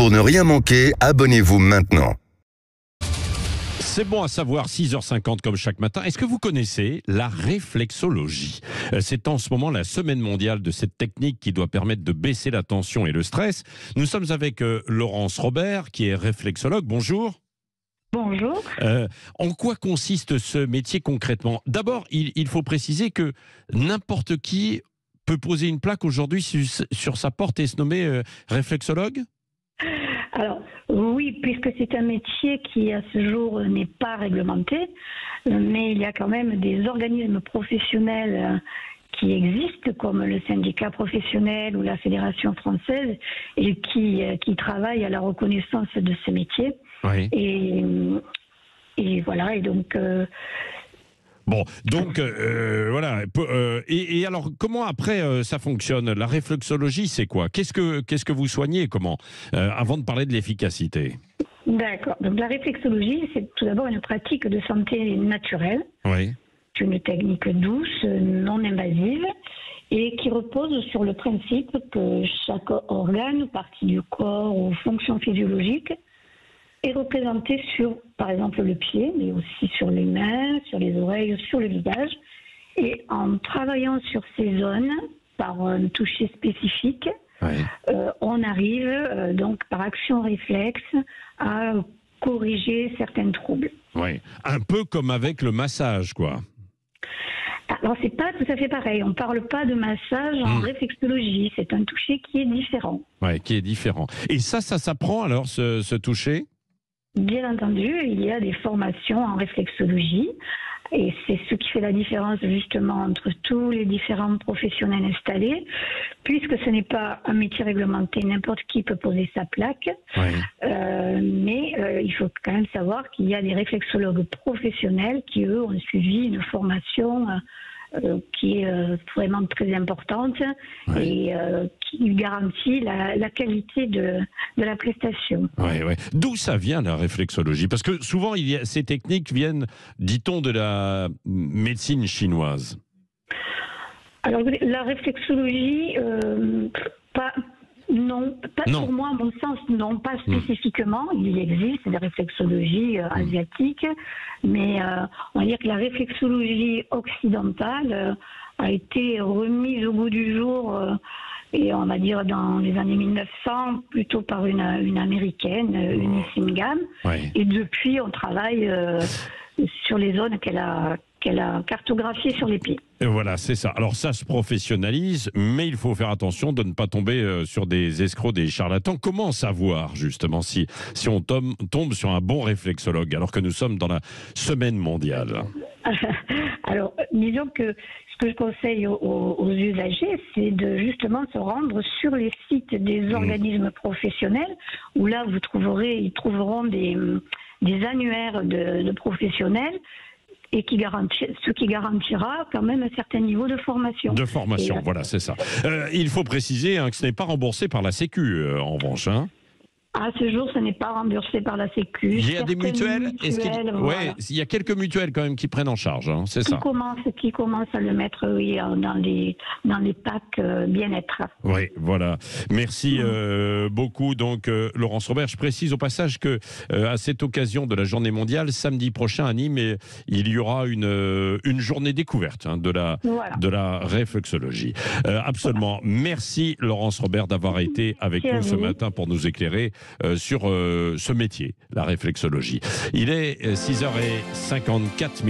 Pour ne rien manquer, abonnez-vous maintenant. C'est bon à savoir, 6h50 comme chaque matin. Est-ce que vous connaissez la réflexologie? C'est en ce moment la semaine mondiale de cette technique qui doit permettre de baisser la tension et le stress. Nous sommes avec Laurence Robert, qui est réflexologue. Bonjour. Bonjour. En quoi consiste ce métier concrètement? D'abord, il faut préciser que n'importe qui peut poser une plaque aujourd'hui sur sa porte et se nommer réflexologue? Alors, oui, puisque c'est un métier qui, à ce jour, n'est pas réglementé, mais il y a quand même des organismes professionnels qui existent, comme le syndicat professionnel ou la Fédération française, et qui travaillent à la reconnaissance de ce métier. Oui. Et voilà, et donc... Bon, donc voilà. Et alors, comment après ça fonctionne? La réflexologie, c'est quoi? Qu'est-ce que vous soignez et comment? Avant de parler de l'efficacité. D'accord. Donc la réflexologie, c'est tout d'abord une pratique de santé naturelle. Oui. C'est une technique douce, non invasive, et qui repose sur le principe que chaque organe ou partie du corps ou fonction physiologique est représenté sur, par exemple, le pied, mais aussi sur les mains, sur les oreilles, sur le visage. Et en travaillant sur ces zones, par un toucher spécifique, Oui. on arrive, donc par action réflexe, à corriger certains troubles. Oui. Un peu comme avec le massage, quoi. Alors, c'est pas tout à fait pareil. On ne parle pas de massage en réflexologie. C'est un toucher qui est différent. Oui, qui est différent. Et ça s'apprend alors, ce toucher? Bien entendu, il y a des formations en réflexologie et c'est ce qui fait la différence justement entre tous les différents professionnels installés, puisque ce n'est pas un métier réglementé, n'importe qui peut poser sa plaque, Oui. mais il faut quand même savoir qu'il y a des réflexologues professionnels qui, eux, ont suivi une formation qui est vraiment très importante et qui garantit la qualité de la prestation. Ouais, ouais. D'où ça vient la réflexologie? Parce que souvent, ces techniques viennent, dit-on, de la médecine chinoise. Alors, la réflexologie, non, pour moi, à mon sens, non, pas spécifiquement. Il existe des réflexologies asiatiques, mais on va dire que la réflexologie occidentale a été remise au goût du jour, et on va dire dans les années 1900, plutôt par une américaine, Eunice Ingham. Ouais. Et depuis, on travaille sur les zones qu'elle a cartographiées sur les pieds. Et voilà, c'est ça. Alors ça se professionnalise, mais il faut faire attention de ne pas tomber sur des escrocs, des charlatans. Comment savoir justement si on tombe sur un bon réflexologue alors que nous sommes dans la semaine mondiale? Alors, disons que ce que je conseille aux usagers, c'est de justement se rendre sur les sites des organismes professionnels, où là, ils trouveront des annuaires de professionnels, et ce qui garantira quand même un certain niveau de formation. De formation, voilà, c'est ça. Il faut préciser que ce n'est pas remboursé par la Sécu, en revanche. À ce jour, ce n'est pas remboursé par la Sécu. Il y a des mutuelles, voilà. Il y a quelques mutuelles quand même qui prennent en charge, c'est ça. Qui commencent à le mettre dans les packs bien-être. Oui, voilà. Merci beaucoup. Donc, Laurence Robert, je précise au passage que à cette occasion de la Journée mondiale, samedi prochain à Nîmes, il y aura une journée découverte de la réflexologie. Absolument. Merci Laurence Robert d'avoir été avec nous ce matin pour nous éclairer sur ce métier, la réflexologie. Il est 6h54.